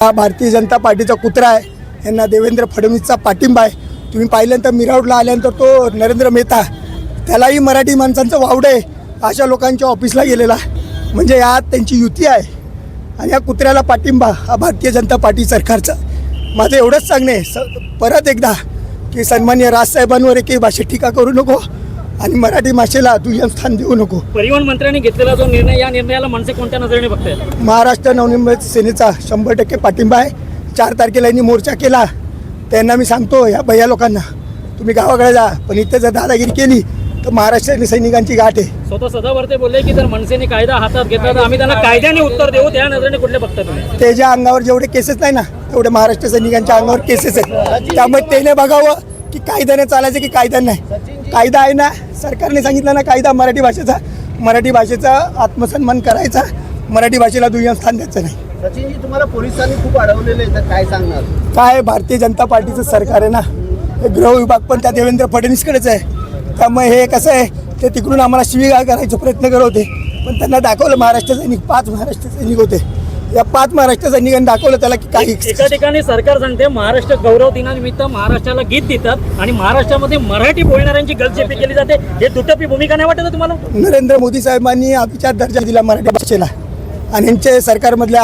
हा भारतीय जनता पार्टीचा कुत्रा आहे. यांना देवेंद्र फडणवीसचा पाठिंबा आहे. तुम्ही पाहिल्यानंतर मिरावडला आल्यानंतर तो नरेंद्र मेहता त्यालाही मराठी माणसांचं वावडं आहे अशा लोकांच्या ऑफिसला गेलेला. म्हणजे यात त्यांची युती आहे आणि या कुत्र्याला पाठिंबा हा भारतीय जनता पार्टी सरकारचा. माझं एवढंच सांगणे परत एकदा की सन्माननीय राजसाहेबांवर एकही भाषेत टीका करू नको आणि मराठी भाषेला दुय्यम स्थान देऊ नको. परिवहन मंत्र्यांनी घेतलेला जो निर्णय, या निर्णयाला मनसे कोणत्या नजरेने बघतायत? महाराष्ट्र नवनिर्माण सेनेचा 100% पाठिंबा आहे. 4 तारखेला यांनी मोर्चा केला. त्यांना मी सांगतो या भैया लोकांना तुम्ही गावाकडे जा, पण इथे जर दादागिरी केली तर महाराष्ट्र सैनिकांची गाठ आहे. स्वतः सदावर्ते बोलले की जर मनसेने कायदा हातात घेतला तर आम्ही त्यांना कायद्याने उत्तर देऊ. त्या नजरेने कुठले बघता तुम्ही? त्याच्या अंगावर जेवढे केसेस नाही ना तेवढे महाराष्ट्र सैनिकांच्या अंगावर केसेस आहेत. त्यामुळे त्याने बघावं की कायद्याने चालायचं की कायदा नाही. कायदा आहे ना, सरकारने सांगितलं ना कायदा मराठी भाषेचा आत्मसन्मान करायचा, मराठी भाषेला दुय्यम स्थान द्यायचं नाही. सचिनजी, तुम्हाला पोलिसांनी खूप अडवलेलं आहे, तर काय सांगणार? काय भारतीय जनता पार्टीचं सरकार आहे ना, हे गृह विभाग पण त्या देवेंद्र फडणवीसकडेच आहे. त्यामुळे हे कसं आहे, ते तिकडून आम्हाला शिवीगाळ करायचा प्रयत्न करत होते, पण त्यांना दाखवलं महाराष्ट्र सैनिक 5 महाराष्ट्र सैनिक होते. या 5 महाराष्ट्र सैनिकांनी दाखवलं त्याला की काही. एका ठिकाणी सरकार सांगते महाराष्ट्र गौरव दिनानिमित्त महाराष्ट्राला गीत देतात आणि महाराष्ट्रामध्ये मराठी बोलणाऱ्यांची गलचेपी केली जाते. हे दुटप्पी भूमिका नाही वाटत तुम्हाला? नरेंद्र मोदी साहेबांनी अभिजात दर्जा दिला मराठी भाषेला आणि यांचे सरकारमधले